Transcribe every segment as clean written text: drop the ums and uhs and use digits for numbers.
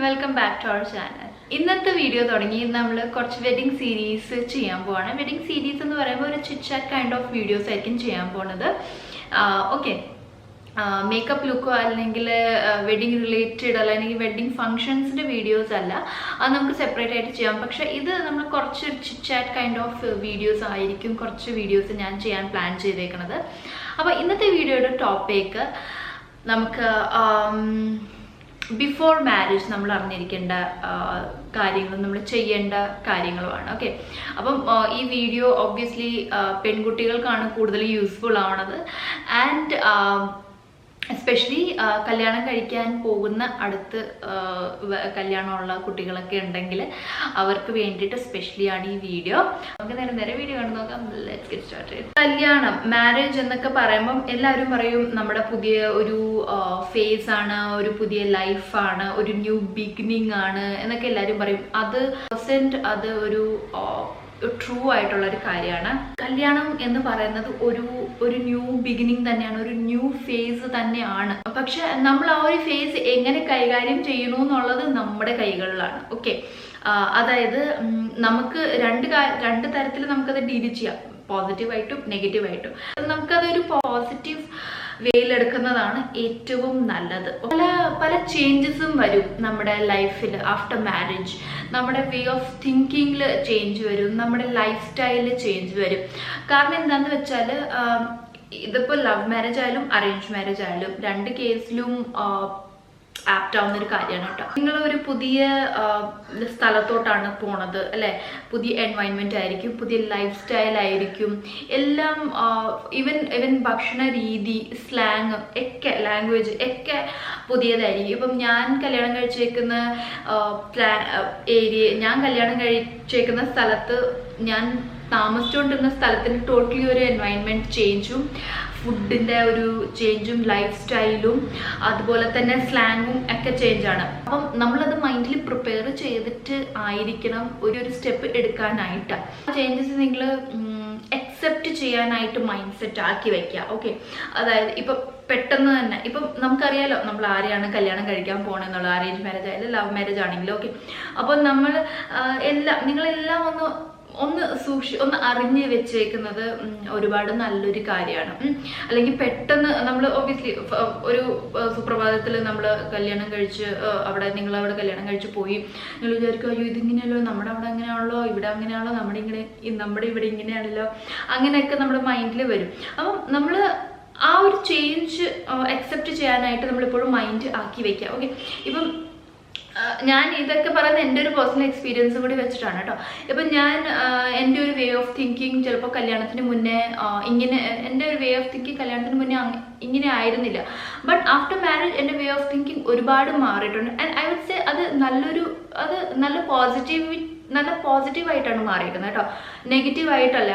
Welcome back to our channel. ഇന്നത്തെ video തുടങ്ങി നമ്മൾ കുറച്ച് വെഡിങ് സീരീസ് ചെയ്യാൻ പോവാണ്. വെഡിങ് സീരീസ് എന്ന് പറയുമ്പോൾ ഒരു chit chat kind of videos ആയിരിക്കും ചെയ്യാൻ പോകുന്നത്. ഓക്കെ, മേക്കപ്പ് ലുക്കോ അല്ലെങ്കിൽ വെഡിങ് റിലേറ്റഡ് അല്ലെങ്കിൽ വെഡിങ് ഫങ്ഷൻസിൻ്റെ വീഡിയോസ് അല്ല, അത് നമുക്ക് സെപ്പറേറ്റ് ആയിട്ട് ചെയ്യാം. പക്ഷേ ഇത് നമ്മൾ കുറച്ച് chit chat kind of videos ആയിരിക്കും, കുറച്ച് വീഡിയോസ് ഞാൻ ചെയ്യാൻ പ്ലാൻ ചെയ്തേക്കുന്നത്. അപ്പോൾ ഇന്നത്തെ വീഡിയോയുടെ ടോപ്പിക്ക് നമുക്ക് ബിഫോർ മാരേജ് നമ്മൾ അറിഞ്ഞിരിക്കേണ്ട കാര്യങ്ങളും നമ്മൾ ചെയ്യേണ്ട കാര്യങ്ങളുമാണ്. ഓക്കെ, അപ്പം ഈ വീഡിയോ ഒബ്വിയസ്ലി പെൺകുട്ടികൾക്കാണ് കൂടുതൽ യൂസ്ഫുൾ ആവണത്. ആൻഡ് എസ്പെഷ്യലി കല്യാണം കഴിക്കാൻ പോകുന്ന അടുത്ത് കല്യാണമുള്ള കുട്ടികളൊക്കെ ഉണ്ടെങ്കിൽ അവർക്ക് വേണ്ടിയിട്ട് സ്പെഷ്യലി ആണ് ഈ വീഡിയോ. നമുക്ക് നേരെ വീഡിയോ കണ്ടു നോക്കാം. Let's get started. കല്യാണം, മാരേജ് എന്നൊക്കെ പറയുമ്പം എല്ലാവരും പറയും നമ്മുടെ പുതിയ ഒരു ഫേസ് ആണ്, ഒരു പുതിയ ലൈഫാണ്, ഒരു ന്യൂ ബിഗിനിങ് ആണ് എന്നൊക്കെ എല്ലാവരും പറയും. അത് ഒരു ട്രൂ ആയിട്ടുള്ള ഒരു കാര്യമാണ്. കല്യാണം എന്ന് പറയുന്നത് ഒരു ന്യൂ ബിഗിനിങ് തന്നെയാണ്, ഒരു ന്യൂ ഫേസ് തന്നെയാണ്. പക്ഷെ നമ്മൾ ആ ഒരു ഫേസ് എങ്ങനെ കൈകാര്യം ചെയ്യണു എന്നുള്ളത് നമ്മുടെ കൈകളിലാണ്. ഓക്കെ, അതായത് നമുക്ക് രണ്ട് തരത്തിൽ നമുക്കത് ഡീൽ ചെയ്യാം, പോസിറ്റീവായിട്ടും നെഗറ്റീവായിട്ടും. നമുക്കതൊരു പോസിറ്റീവ് വേയിലെടുക്കുന്നതാണ് ഏറ്റവും നല്ലത്. പല ചേഞ്ചസും വരും നമ്മുടെ ലൈഫിൽ ആഫ്റ്റർ മാരേജ്. നമ്മുടെ വേ ഓഫ് തിങ്കിങ്ങിൽ ചേഞ്ച് വരും, നമ്മുടെ ലൈഫ് സ്റ്റൈലിൽ ചേഞ്ച് വരും. കാരണം എന്താണെന്ന് വെച്ചാൽ ഇതിപ്പോൾ ലവ് മാരേജ് ആയാലും അറേഞ്ച് മാരേജ് ആയാലും രണ്ട് കേസിലും ആപ്റ്റ് ആവുന്ന ഒരു കാര്യമാണ് കേട്ടോ. നിങ്ങൾ ഒരു പുതിയ സ്ഥലത്തോട്ടാണ് പോണത് അല്ലേ, പുതിയ എൻവയൺമെന്റ് ആയിരിക്കും, പുതിയ ലൈഫ് സ്റ്റൈൽ ആയിരിക്കും, എല്ലാം ഈവൻ ഭക്ഷണ രീതി, സ്ലാങ് ഒക്കെ, ലാംഗ്വേജ് ഒക്കെ പുതിയതായിരിക്കും. ഇപ്പം ഞാൻ കല്യാണം കഴിച്ചേക്കുന്ന ഞാൻ കല്യാണം കഴിച്ചേക്കുന്ന സ്ഥലത്ത് ഞാൻ താമസിച്ചുകൊണ്ടിരുന്ന സ്ഥലത്തിന് ടോട്ടലി ഒരു എൻവയൺമെന്റ് ചേഞ്ചും, ഫുഡിൻ്റെ ഒരു ചേഞ്ചും, ലൈഫ് സ്റ്റൈലും അതുപോലെ തന്നെ സ്ലാങ്ങും ഒക്കെ ചേഞ്ചാണ്. അപ്പം നമ്മളത് മൈൻഡിൽ പ്രിപ്പയർ ചെയ്തിട്ട് ആയിരിക്കണം ഒരു സ്റ്റെപ്പ് എടുക്കാനായിട്ട്. ആ ചേഞ്ചസ് നിങ്ങൾ അക്സെപ്റ്റ് ചെയ്യാനായിട്ട് മൈൻഡ് സെറ്റ് ആക്കി വയ്ക്കുക. ഓക്കെ, അതായത് ഇപ്പം പെട്ടെന്ന് തന്നെ ഇപ്പം നമുക്കറിയാലോ നമ്മൾ ആരെയാണ് കല്യാണം കഴിക്കാൻ പോകണമെന്നുള്ളത്, അറേഞ്ച് മാരേജ് ആയാലും ലവ് മാരേജ് ആണെങ്കിലും. ഓക്കെ, അപ്പോൾ നിങ്ങളെല്ലാം ഒന്ന് അറിഞ്ഞ് വെച്ചേക്കുന്നത് ഒരുപാട് നല്ലൊരു കാര്യമാണ്. അല്ലെങ്കിൽ പെട്ടെന്ന് നമ്മൾ ഒബ്വിയസ്ലി ഒരു സുപ്രഭാതത്തിൽ നമ്മൾ കല്യാണം കഴിച്ച് നിങ്ങളവിടെ കല്യാണം കഴിച്ച് പോയി, നിങ്ങൾ വിചാരിക്കും അയ്യോ ഇതിങ്ങനെയല്ലോ, നമ്മുടെ അവിടെ അങ്ങനെയാണല്ലോ, ഇവിടെ അങ്ങനെയാണല്ലോ, നമ്മുടെ ഇവിടെ ഇങ്ങനെയാണല്ലോ, അങ്ങനെയൊക്കെ നമ്മുടെ മൈൻഡിൽ വരും. അപ്പം നമ്മൾ ആ ഒരു ചേഞ്ച് അക്സെപ്റ്റ് ചെയ്യാനായിട്ട് നമ്മളിപ്പോഴും മൈൻഡ് ആക്കി വയ്ക്കുക. ഓക്കെ, ഇപ്പം ഞാൻ ഇതൊക്കെ പറയുന്നത് എൻ്റെ ഒരു പേഴ്സണൽ എക്സ്പീരിയൻസും കൂടി വെച്ചിട്ടാണ് കേട്ടോ. ഇപ്പം ഞാൻ എൻ്റെ ഒരു വേ ഓഫ് തിങ്കിങ് ചിലപ്പോൾ കല്യാണത്തിന് മുന്നേ എൻ്റെ ഒരു വേ ഓഫ് തിങ്കിങ് കല്യാണത്തിന് മുന്നേ ഇങ്ങനെ ആയിരുന്നില്ല. ബട്ട് ആഫ്റ്റർ മാരേജ് എൻ്റെ വേ ഓഫ് തിങ്കിങ് ഒരുപാട് മാറിയിട്ടുണ്ട്. ആൻഡ് ഐ വുഡ് സേ അത് നല്ല പോസിറ്റീവായിട്ടാണ് മാറിയിരിക്കുന്നത് കേട്ടോ, നെഗറ്റീവായിട്ടല്ല.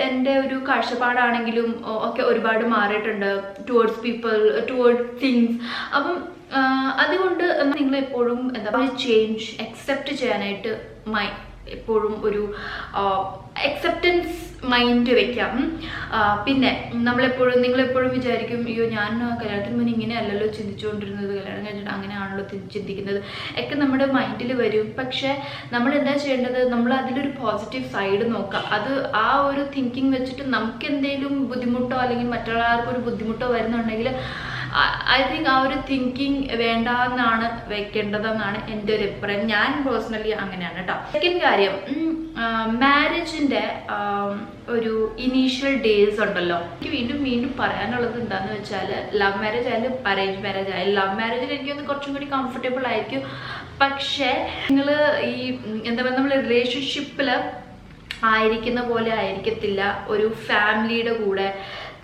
എൻ്റെ ഒരു കാഴ്ചപ്പാടാണെങ്കിലും ഒക്കെ ഒരുപാട് മാറിയിട്ടുണ്ട് ടുവേർഡ്സ് പീപ്പിൾ, ടുവേർഡ്സ് തിങ്സ്. അപ്പം അതുകൊണ്ട് നിങ്ങൾ എപ്പോഴും ചേഞ്ച് അക്സെപ്റ്റ് ചെയ്യാനായിട്ട് എപ്പോഴും ഒരു അക്സെപ്റ്റൻസ് മൈൻഡ് വെക്കാം. പിന്നെ നിങ്ങളെപ്പോഴും വിചാരിക്കും അയ്യോ ഞാൻ കല്യാണത്തിന് മുന്നേ ഇങ്ങനെ അല്ലല്ലോ ചിന്തിച്ചുകൊണ്ടിരുന്നത്, കല്യാണം കഴിഞ്ഞിട്ട് അങ്ങനെയാണല്ലോ ചിന്തിക്കുന്നത് ഒക്കെ നമ്മുടെ മൈൻഡിൽ വരും. പക്ഷെ നമ്മൾ എന്താ ചെയ്യേണ്ടത്, നമ്മൾ അതിലൊരു പോസിറ്റീവ് സൈഡ് നോക്കാം. അത് ആ ഒരു തിങ്കിങ് വെച്ചിട്ട് നമുക്ക് എന്തെങ്കിലും ബുദ്ധിമുട്ടോ അല്ലെങ്കിൽ മറ്റുള്ളവർക്ക് ഒരു ബുദ്ധിമുട്ടോ വരുന്നുണ്ടെങ്കിൽ ഐ തിങ്ക് ആ ഒരു തിങ്കിങ് വേണ്ട എന്നാണ് വെക്കേണ്ടതെന്നാണ് എൻ്റെ ഒരു അഭിപ്രായം. ഞാൻ പേഴ്സണലി അങ്ങനെയാണ് കേട്ടോ. സെക്കൻഡ് കാര്യം, മാരേജിൻ്റെ ഒരു ഇനീഷ്യൽ ഡേയ്സ് ഉണ്ടല്ലോ. എനിക്ക് വീണ്ടും പറയാനുള്ളത് എന്താണെന്ന് വെച്ചാൽ ലവ് മാരേജ് ആയാലും അറേഞ്ച് മാരേജ് ആയാലും, ലവ് മാരേജിൽ എനിക്കൊന്ന് കുറച്ചും കൂടി കംഫർട്ടബിൾ ആയിരിക്കും. പക്ഷേ നിങ്ങൾ നമ്മൾ റിലേഷൻഷിപ്പിൽ ആയിരിക്കുന്ന പോലെ ആയിരിക്കത്തില്ല ഒരു ഫാമിലിയുടെ കൂടെ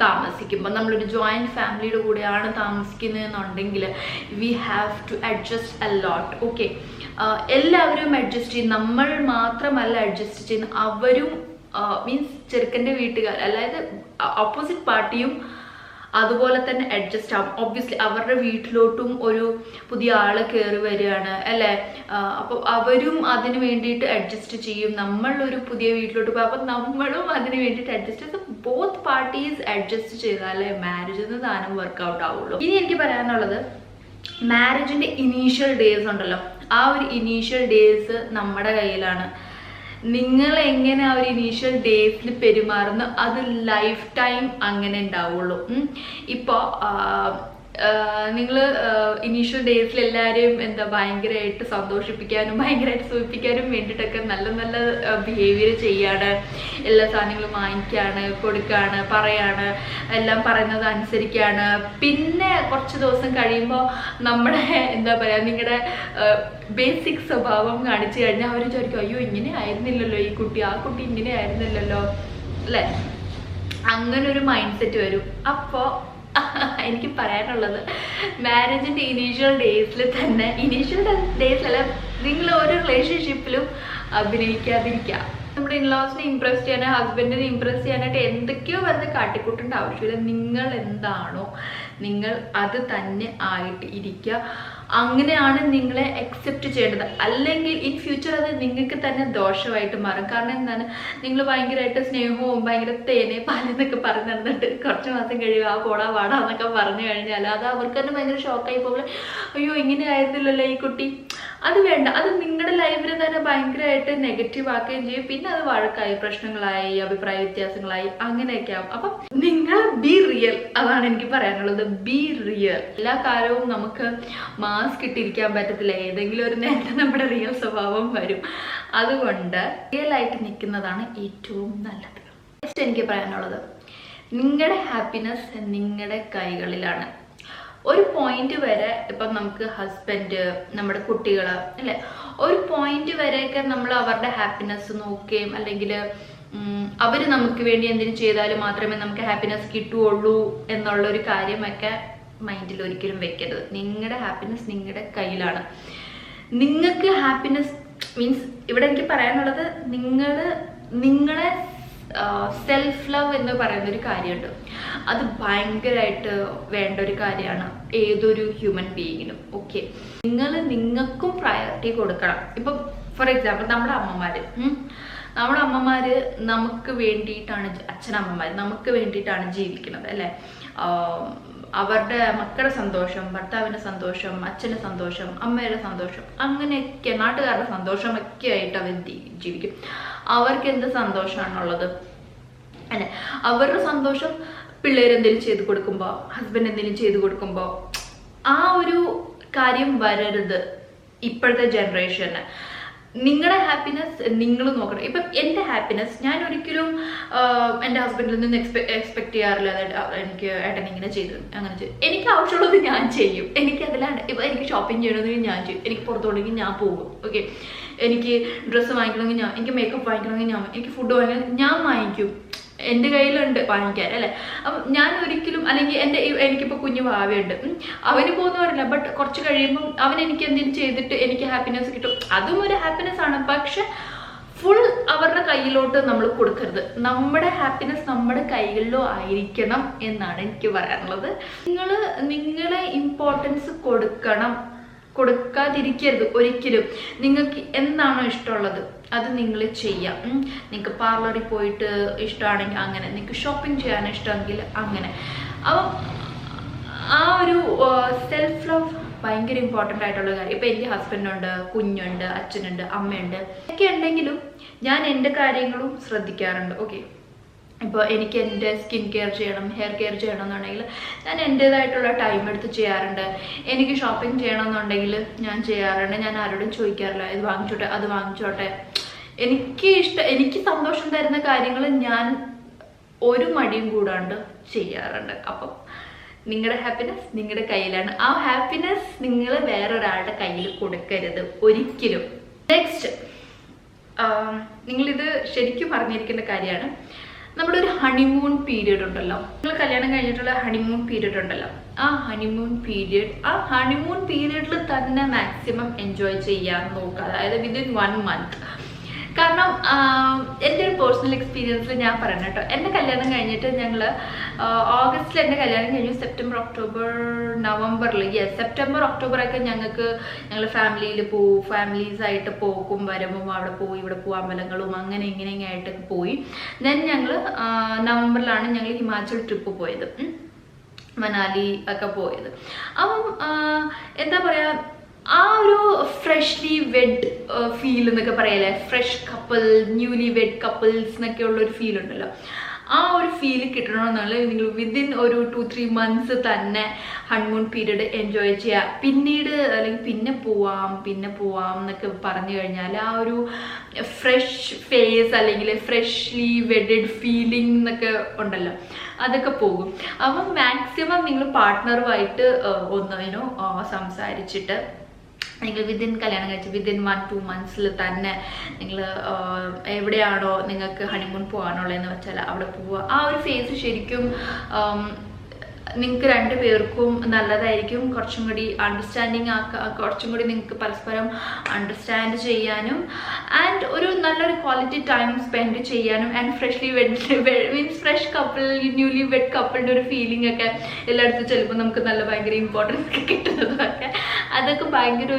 താമസിക്കുമ്പോൾ. നമ്മളൊരു ജോയിൻറ്റ് ഫാമിലിയുടെ കൂടെയാണ് താമസിക്കുന്നതെന്നുണ്ടെങ്കിൽ we have to adjust a lot. Okay, എല്ലാവരും അഡ്ജസ്റ്റ് ചെയ്യും, നമ്മൾ മാത്രമല്ല അഡ്ജസ്റ്റ് ചെയ്യുന്നത്, അവരും മീൻസ് ചെറുക്കൻ്റെ വീട്ടുകാർ, അതായത് ഓപ്പോസിറ്റ് പാർട്ടിയും അതുപോലെ തന്നെ അഡ്ജസ്റ്റ് ആവും. ഒബ്വിയസ്ലി അവരുടെ വീട്ടിലോട്ടും ഒരു പുതിയ ആള് കയറി വരികയാണ് അല്ലേ, അപ്പോൾ അവരും അതിന് വേണ്ടിയിട്ട് അഡ്ജസ്റ്റ് ചെയ്യും. നമ്മൾ ഒരു പുതിയ വീട്ടിലോട്ട് പോകും, അപ്പം നമ്മളും അതിന് വേണ്ടിയിട്ട് അഡ്ജസ്റ്റ് ചെയ്ത് ബോത്ത് പാർട്ടീസ് അഡ്ജസ്റ്റ് ചെയ്താലേ മാരേജ് എന്ന് താനും വർക്കൗട്ട് ആവുള്ളൂ. ഇനി എനിക്ക് പറയാനുള്ളത്, മാരേജിൻ്റെ ഇനീഷ്യൽ ഡേയ്സ് ഉണ്ടല്ലോ, ആ ഒരു ഇനീഷ്യൽ ഡേയ്സ് നമ്മുടെ കയ്യിലാണ്. നിങ്ങൾ എങ്ങനെ ആ ഒരു ഇനീഷ്യൽ ഡേയ്സിൽ പെരുമാറുന്നു അത് ലൈഫ് ടൈം അങ്ങനെ ഉണ്ടാവുള്ളൂ. ഇപ്പോൾ നിങ്ങൾ ഇനീഷ്യൽ ഡേയ്സിൽ എല്ലാവരെയും ഭയങ്കരമായിട്ട് സന്തോഷിപ്പിക്കാനും ഭയങ്കരമായിട്ട് സൂചിപ്പിക്കാനും വേണ്ടിയിട്ടൊക്കെ നല്ല നല്ല ബിഹേവിയർ ചെയ്യാണ്, എല്ലാ സാധനങ്ങളും വാങ്ങിക്കുകയാണ്, കൊടുക്കുകയാണ്, പറയാണ്, എല്ലാം പറയുന്നത് അനുസരിക്കുകയാണ്. പിന്നെ കുറച്ച് ദിവസം കഴിയുമ്പോൾ നമ്മുടെ നിങ്ങളുടെ ബേസിക് സ്വഭാവം കാണിച്ചു കഴിഞ്ഞാൽ അവർ വിചാരിക്കും, അയ്യോ ഇങ്ങനെ ആയിരുന്നില്ലല്ലോ ഈ കുട്ടി, ആ കുട്ടി ഇങ്ങനെ ആയിരുന്നില്ലല്ലോ അല്ലേ, അങ്ങനെ ഒരു മൈൻഡ് സെറ്റ് വരും. അപ്പോൾ എനിക്ക് പറയാനുള്ളത്, മാരേജിൻ്റെ ഇനീഷ്യൽ ഡേയ്സിൽ തന്നെ, ഇനീഷ്യൽ ഡേയ്സിലല്ല, നിങ്ങൾ ഒരു റിലേഷൻഷിപ്പിലും അഭിനയിക്കാതിരിക്കുക. നമ്മുടെ ഇൻലോസിനെ ഇംപ്രസ് ചെയ്യാനോ ഹസ്ബൻഡിനെ ഇംപ്രസ് ചെയ്യാനായിട്ട് എന്തൊക്കെയോ വെറുതെ കാട്ടിക്കൂട്ടേണ്ട ആവശ്യമില്ല. നിങ്ങൾ എന്താണോ നിങ്ങൾ അത് തന്നെ ആയിട്ട് ഇരിക്കുക. അങ്ങനെയാണ് നിങ്ങളെ അക്സെപ്റ്റ് ചെയ്യേണ്ടത്. അല്ലെങ്കിൽ ഇൻ ഫ്യൂച്ചർ അത് നിങ്ങൾക്ക് തന്നെ ദോഷമായിട്ട് മാറും. കാരണം എന്താണ്, നിങ്ങൾ ഭയങ്കരമായിട്ട് സ്നേഹവും ഭയങ്കര തേനെ പാലെന്നൊക്കെ പറഞ്ഞു നടന്നിട്ട് കുറച്ച് മാസം കഴിയും ആ പോടാ വാടാ എന്നൊക്കെ പറഞ്ഞു കഴിഞ്ഞാൽ അത് അവർക്ക് തന്നെ ഭയങ്കര ഷോക്കായി പോകുമ്പോൾ, അയ്യോ ഇങ്ങനെ ആയിരുന്നില്ലല്ലോ ഈ കുട്ടി. അത് വേണ്ട. അത് നിങ്ങളുടെ ലൈഫിൽ തന്നെ ഭയങ്കരമായിട്ട് നെഗറ്റീവ് ആക്കുകയും ചെയ്യും. പിന്നെ അത് വഴക്കായി, പ്രശ്നങ്ങളായി, അഭിപ്രായ വ്യത്യാസങ്ങളായി, അങ്ങനെയൊക്കെ ആവും. അപ്പം നിങ്ങൾ ബി റിയൽ, അതാണ് എനിക്ക് പറയാനുള്ളത്. B real. എല്ലാ കാലവും നമുക്ക് മാസ്ക് ഇട്ടിരിക്കാൻ പറ്റത്തില്ല. ഏതെങ്കിലും ഒരു നേരത്തെ നമ്മുടെ റിയൽ സ്വഭാവം വരും. അതുകൊണ്ട് റിയൽ ആയിട്ട് നിൽക്കുന്നതാണ് ഏറ്റവും നല്ലത്. നെക്സ്റ്റ് എനിക്ക് പറയാനുള്ളത്, നിങ്ങളുടെ ഹാപ്പിനെസ് നിങ്ങളുടെ കൈകളിലാണ്. ഒരു പോയിന്റ് വരെ ഇപ്പം നമുക്ക് ഹസ്ബൻഡ്, നമ്മുടെ കുട്ടികൾ അല്ലേ, ഒരു പോയിന്റ് വരെയൊക്കെ നമ്മൾ അവരുടെ ഹാപ്പിനെസ് നോക്കുകയും അല്ലെങ്കിൽ അവർ നമുക്ക് വേണ്ടി എന്തിനു ചെയ്താലും മാത്രമേ നമുക്ക് ഹാപ്പിനെസ് കിട്ടുകയുള്ളൂ എന്നുള്ളൊരു കാര്യമൊക്കെ മൈൻഡിൽ ഒരിക്കലും വെക്കരുത്. നിങ്ങളുടെ ഹാപ്പിനെസ് നിങ്ങളുടെ കയ്യിലാണ്. നിങ്ങൾക്ക് ഹാപ്പിനെസ് മീൻസ് ഇവിടെ എനിക്ക് പറയാനുള്ളത്, നിങ്ങളെ സെൽഫ് ലവ് എന്ന് പറയുന്നൊരു കാര്യമുണ്ട്. അത് ഭയങ്കരമായിട്ട് വേണ്ട ഒരു കാര്യമാണ് ഏതൊരു ഹ്യൂമൻ ബീയിങ്ങിനും. ഓക്കെ, നിങ്ങൾക്കും പ്രയോറിറ്റി കൊടുക്കണം. ഇപ്പം ഫോർ എക്സാമ്പിൾ നമ്മുടെ അമ്മമാര് നമുക്ക് വേണ്ടിയിട്ടാണ്, അച്ഛനമ്മമാർ നമുക്ക് വേണ്ടിയിട്ടാണ് ജീവിക്കുന്നത് അല്ലേ. അവരുടെ മക്കളുടെ സന്തോഷം, ഭർത്താവിൻ്റെ സന്തോഷം, അച്ഛൻ്റെ സന്തോഷം, അമ്മയുടെ സന്തോഷം, അങ്ങനെയൊക്കെ നാട്ടുകാരുടെ സന്തോഷമൊക്കെ ആയിട്ട് അവർ ജീവിക്കും. അവർക്ക് എന്ത് സന്തോഷമാണുള്ളത് അല്ലെ. അവരുടെ സന്തോഷം പിള്ളേരെന്തെങ്കിലും ചെയ്ത് കൊടുക്കുമ്പോൾ, ഹസ്ബൻഡ് എന്തെങ്കിലും ചെയ്ത് കൊടുക്കുമ്പോൾ, ആ ഒരു കാര്യം വരരുത് ഇപ്പോഴത്തെ ജനറേഷന്. നിങ്ങളുടെ ഹാപ്പിനെസ് നിങ്ങൾ നോക്കണം. ഇപ്പം എൻ്റെ ഹാപ്പിനെസ് ഞാൻ ഒരിക്കലും എൻ്റെ ഹസ്ബൻഡിൽ നിന്ന് എക്സ്പെക്ട് ചെയ്യാറില്ല. എനിക്ക് ഏട്ടൻ ഇങ്ങനെ ചെയ്തു, അങ്ങനെ ചെയ്തു. എനിക്ക് ആവശ്യമുള്ളത് ഞാൻ ചെയ്യും. എനിക്ക് അതിലാണ് ഇപ്പം എനിക്ക് ഷോപ്പിംഗ് ചെയ്യണമെങ്കിൽ ഞാൻ ചെയ്യും. എനിക്ക് പുറത്തു പോകണമെങ്കിൽ ഞാൻ പോകും. ഓക്കെ, എനിക്ക് ഡ്രസ്സ് വാങ്ങിക്കണമെങ്കിൽ എനിക്ക് മേക്കപ്പ് വാങ്ങിക്കണമെങ്കിൽ എനിക്ക് ഫുഡ് വാങ്ങിക്കണമെങ്കിൽ ഞാൻ വാങ്ങിക്കും. എൻ്റെ കയ്യിലുണ്ട് വാങ്ങിക്കാൻ അല്ലേ. അപ്പം ഞാൻ ഒരിക്കലും, അല്ലെങ്കിൽ എനിക്കിപ്പോൾ കുഞ്ഞു ഭാവിയുണ്ട്, അവന് പോകുന്നവരല്ല, ബട്ട് കുറച്ച് കഴിയുമ്പം അവൻ എനിക്ക് എന്തെങ്കിലും ചെയ്തിട്ട് എനിക്ക് ഹാപ്പിനെസ് കിട്ടും. അതും ഒരു ഹാപ്പിനെസ് ആണ്. പക്ഷെ ഫുൾ അവരുടെ കയ്യിലോട്ട് നമ്മൾ കൊടുക്കരുത്. നമ്മുടെ ഹാപ്പിനെസ് നമ്മുടെ കൈകളിലോ ആയിരിക്കണം എന്നാണ് എനിക്ക് പറയാനുള്ളത്. നിങ്ങളെ ഇമ്പോർട്ടൻസ് കൊടുക്കാതിരിക്കരുത് ഒരിക്കലും. നിങ്ങൾക്ക് എന്താണോ ഇഷ്ടമുള്ളത് അത് നിങ്ങൾ ചെയ്യാം. നിങ്ങൾക്ക് പാർലറിൽ പോയിട്ട് ഇഷ്ടമാണെങ്കിൽ അങ്ങനെ, നിങ്ങൾക്ക് ഷോപ്പിംഗ് ചെയ്യാൻ ഇഷ്ടമെങ്കിൽ അങ്ങനെ. അപ്പം ആ ഒരു സെൽഫ് ലവ് ഭയങ്കര ഇമ്പോർട്ടൻ്റ് ആയിട്ടുള്ള കാര്യം. ഇപ്പം എനിക്ക് ഹസ്ബൻഡുണ്ട്, കുഞ്ഞുണ്ട്, അച്ഛനുണ്ട്, അമ്മയുണ്ട് ഒക്കെ ഉണ്ടെങ്കിലും ഞാൻ എൻ്റെ കാര്യങ്ങളും ശ്രദ്ധിക്കാറുണ്ട്. ഓക്കെ, ഇപ്പോൾ എനിക്ക് എൻ്റെ സ്കിൻ കെയർ ചെയ്യണം, ഹെയർ കെയർ ചെയ്യണം എന്നുണ്ടെങ്കിൽ ഞാൻ എൻ്റേതായിട്ടുള്ള ടൈം എടുത്ത് ചെയ്യാറുണ്ട്. എനിക്ക് ഷോപ്പിംഗ് ചെയ്യണമെന്നുണ്ടെങ്കിൽ ഞാൻ ചെയ്യാറുണ്ട്. ഞാൻ ആരോടും ചോദിക്കാറില്ല, ഇത് വാങ്ങിച്ചോട്ടെ അത് വാങ്ങിച്ചോട്ടെ. എനിക്ക് സന്തോഷം തരുന്ന കാര്യങ്ങൾ ഞാൻ ഒരു മടിയും കൂടാണ്ട് ചെയ്യാറുണ്ട്. അപ്പം നിങ്ങളുടെ ഹാപ്പിനെസ് നിങ്ങളുടെ കയ്യിലാണ്. ആ ഹാപ്പിനെസ് നിങ്ങൾ വേറൊരാളുടെ കയ്യിൽ കൊടുക്കരുത് ഒരിക്കലും. നെക്സ്റ്റ്, നിങ്ങളിത് ശരിക്കും അറിഞ്ഞിരിക്കേണ്ട കാര്യമാണ്. നമ്മുടെ ഒരു ഹണിമൂൺ പീരീഡ് ഉണ്ടല്ലോ, നിങ്ങൾ കല്യാണം കഴിഞ്ഞിട്ടുള്ള ഹണിമൂൺ പീരീഡ് ഉണ്ടല്ലോ, ആ ഹണിമൂൺ പീരീഡിൽ തന്നെ മാക്സിമം എൻജോയ് ചെയ്യാൻ നോക്കുക. അതായത് വിതിൻ 1 month. കാരണം എൻ്റെ ഒരു പേഴ്സണൽ എക്സ്പീരിയൻസിൽ ഞാൻ പറയണം കേട്ടോ. എൻ്റെ കല്യാണം കഴിഞ്ഞിട്ട് ഞങ്ങൾ ഓഗസ്റ്റിൽ എൻ്റെ കല്യാണം കഴിഞ്ഞു. സെപ്റ്റംബർ ഒക്ടോബർ നവംബറിൽ, സെപ്റ്റംബർ ഒക്ടോബറൊക്കെ ഞങ്ങൾ ഫാമിലീസായിട്ട് പോക്കും വരവും, അവിടെ പോയി ഇവിടെ പോകും, അമ്പലങ്ങളും അങ്ങനെ ഇങ്ങനെ ആയിട്ടൊക്കെ പോയി. ദെൻ ഞങ്ങൾ നവംബറിലാണ് ഞങ്ങൾ ഹിമാചൽ ട്രിപ്പ് പോയത്. മനാലി ഒക്കെ പോയത്. അപ്പം എന്താ പറയുക, ആ ഒരു ഫ്രഷ്ലി വെഡ് ഫീൽ എന്നൊക്കെ പറയല്ലേ, fresh couple, newly wed couples എന്നൊക്കെ ഉള്ളൊരു ഫീൽ ഉണ്ടല്ലോ, ആ ഒരു ഫീൽ കിട്ടണമെന്നുള്ളത് നിങ്ങൾ വിതിൻ ഒരു 2-3 months തന്നെ ഹണിമൂൺ പീരീഡ് എൻജോയ് ചെയ്യുക. പിന്നീട് അല്ലെങ്കിൽ പിന്നെ പോവാം എന്നൊക്കെ പറഞ്ഞു കഴിഞ്ഞാൽ ആ ഒരു ഫ്രഷ് ഫേസ് അല്ലെങ്കിൽ ഫ്രഷ്ലി വെഡഡ് ഫീലിംഗ് എന്നൊക്കെ ഉണ്ടല്ലോ, അതൊക്കെ പോകും. അപ്പം മാക്സിമം നിങ്ങൾ പാർട്ട്ണറുമായിട്ട് ഒന്നിനോ സംസാരിച്ചിട്ട് നിങ്ങൾ കല്യാണം കഴിച്ച് വിതിൻ 1-2 months തന്നെ നിങ്ങൾ എവിടെയാണോ നിങ്ങൾക്ക് ഹണിമൂൺ പോകാനുള്ളതെന്ന് വെച്ചാൽ അവിടെ പോവുക. ആ ഒരു ഫേസ് ശരിക്കും നിങ്ങൾക്ക് 2 പേർക്കും നല്ലതായിരിക്കും. കുറച്ചും കൂടി അണ്ടർസ്റ്റാൻഡിങ് കുറച്ചും കൂടി നിങ്ങൾക്ക് പരസ്പരം അണ്ടർസ്റ്റാൻഡ് ചെയ്യാനും ആൻഡ് ഒരു നല്ലൊരു ക്വാളിറ്റി ടൈം സ്പെൻഡ് ചെയ്യാനും and freshly means fresh couple, newly wed കപ്പിളിൻ്റെ ഒരു ഫീലിംഗ് ഒക്കെ എല്ലായിടത്തും ചിലപ്പോൾ നമുക്ക് നല്ല ഭയങ്കര ഇമ്പോർട്ടൻസ് ഒക്കെ കിട്ടുന്നതൊക്കെ അതൊക്കെ ഭയങ്കര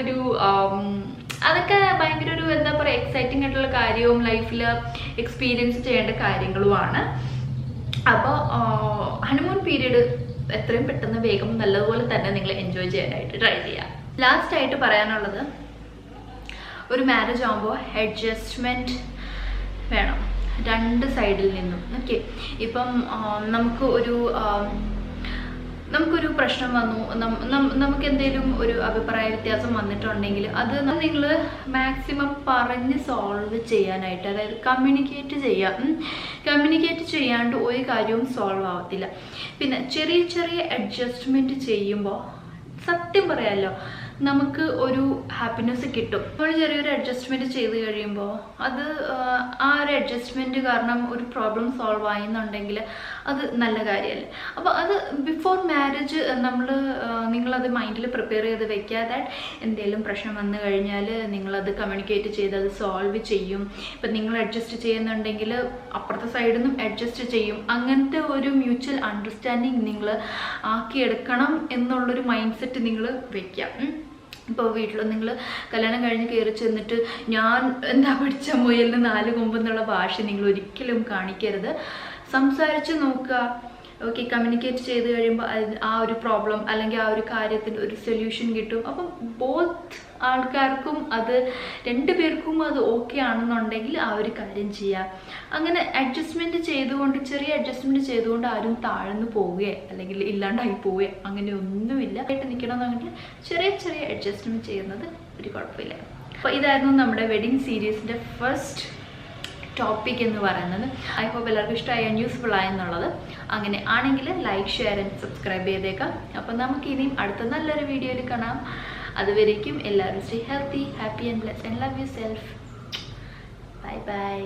ഒരു എന്താ പറയുക, എക്സൈറ്റിംഗ് ആയിട്ടുള്ള കാര്യവും ലൈഫിൽ എക്സ്പീരിയൻസ് ചെയ്യേണ്ട കാര്യങ്ങളുമാണ്. അപ്പോൾ ഹണിമൂൺ പീരീഡ് എത്രയും പെട്ടെന്ന് വേഗം നല്ലതുപോലെ തന്നെ നിങ്ങൾ എൻജോയ് ചെയ്യാനായിട്ട് ട്രൈ ചെയ്യുക. ലാസ്റ്റ് ആയിട്ട് പറയാനുള്ളത്, ഒരു മാരേജ് ആകുമ്പോൾ അഡ്ജസ്റ്റ്മെൻറ്റ് വേണം 2 സൈഡിൽ നിന്നും. ഓക്കെ, ഇപ്പം നമുക്കൊരു പ്രശ്നം വന്നു, നമുക്ക് എന്തെങ്കിലും ഒരു അഭിപ്രായ വ്യത്യാസം വന്നിട്ടുണ്ടെങ്കിൽ അത് നിങ്ങൾ മാക്സിമം പറഞ്ഞ് സോൾവ് ചെയ്യാനായിട്ട്, അതായത് കമ്മ്യൂണിക്കേറ്റ് ചെയ്യാണ്ട് ഒരു കാര്യവും സോൾവ് ആവത്തില്ല. പിന്നെ ചെറിയ അഡ്ജസ്റ്റ്മെൻറ്റ് ചെയ്യുമ്പോൾ സത്യം പറയാമല്ലോ, നമുക്ക് ഒരു ഹാപ്പിനെസ് കിട്ടും. നമ്മൾ ചെറിയൊരു അഡ്ജസ്റ്റ്മെൻറ്റ് ചെയ്ത് കഴിയുമ്പോൾ അത് ആ ഒരു അഡ്ജസ്റ്റ്മെൻറ്റ് കാരണം ഒരു പ്രോബ്ലം സോൾവ് ആയെന്നുണ്ടെങ്കിൽ അത് നല്ല കാര്യമല്ലേ. അപ്പോൾ അത് ബിഫോർ മാരേജ് നിങ്ങളത് മൈൻഡിൽ പ്രിപ്പയർ ചെയ്ത് വെക്കുക. ദാറ്റ് എന്തെങ്കിലും പ്രശ്നം വന്നു കഴിഞ്ഞാൽ നിങ്ങളത് കമ്മ്യൂണിക്കേറ്റ് ചെയ്ത് അത് സോൾവ് ചെയ്യും. ഇപ്പം നിങ്ങൾ അഡ്ജസ്റ്റ് ചെയ്യുന്നുണ്ടെങ്കിൽ അപ്പുറത്തെ സൈഡിൽ നിന്നും അഡ്ജസ്റ്റ് ചെയ്യും. അങ്ങനത്തെ ഒരു മ്യൂച്വൽ അണ്ടർസ്റ്റാൻഡിങ് നിങ്ങൾ ആക്കിയെടുക്കണം എന്നുള്ളൊരു മൈൻഡ് സെറ്റ് നിങ്ങൾ വയ്ക്കുക. ഇപ്പോൾ വീട്ടിൽ നിങ്ങൾ കല്യാണം കഴിഞ്ഞ് കയറി ചെന്നിട്ട് ഞാൻ എന്താ പഠിച്ച മുയലിന് 4 കൊമ്പ് എന്നുള്ള ഭാഷ നിങ്ങൾ ഒരിക്കലും കാണിക്കരുത്. സംസാരിച്ച് നോക്കുക. ഓക്കെ, കമ്മ്യൂണിക്കേറ്റ് ചെയ്ത് കഴിയുമ്പോൾ ആ ഒരു പ്രോബ്ലം അല്ലെങ്കിൽ ആ ഒരു കാര്യത്തിന് ഒരു സൊല്യൂഷൻ കിട്ടും. അപ്പം ബോത്ത് ആൾക്കാർക്കും അത് 2 പേർക്കും അത് ഓക്കെ ആണെന്നുണ്ടെങ്കിൽ ആ ഒരു കാര്യം ചെയ്യുക. അങ്ങനെ അഡ്ജസ്റ്റ്മെൻറ്റ് ചെയ്തുകൊണ്ട്, ചെറിയ അഡ്ജസ്റ്റ്മെൻറ്റ് ചെയ്തുകൊണ്ട് ആരും താഴ്ന്നു പോവുകയോ അല്ലെങ്കിൽ ഇല്ലാണ്ടായി പോവുകയോ അങ്ങനെ ഒന്നുമില്ല. ആയിട്ട് നിൽക്കണമെന്നുണ്ടെങ്കിൽ ചെറിയ അഡ്ജസ്റ്റ്മെൻറ്റ് ചെയ്യുന്നത് ഒരു കുഴപ്പമില്ല. അപ്പോൾ ഇതായിരുന്നു നമ്മുടെ വെഡിങ് സീരീസിൻ്റെ ഫസ്റ്റ് ടോപ്പിക് എന്ന് പറയുന്നത്. ഐ ഹോപ്പ് എല്ലാവർക്കും ഇഷ്ടമായി, യൂസ്ഫുൾ ആയെന്നുള്ളത്. അങ്ങനെ ആണെങ്കിൽ ലൈക്ക്, ഷെയർ ആൻഡ് സബ്സ്ക്രൈബ് ചെയ്തേക്കാം. അപ്പോൾ നമുക്ക് ഇനിയും അടുത്ത നല്ലൊരു വീഡിയോയിൽ കാണാം. അതുവരേക്കും എല്ലാവരും stay healthy, happy and blessed and love you self. Bye bye.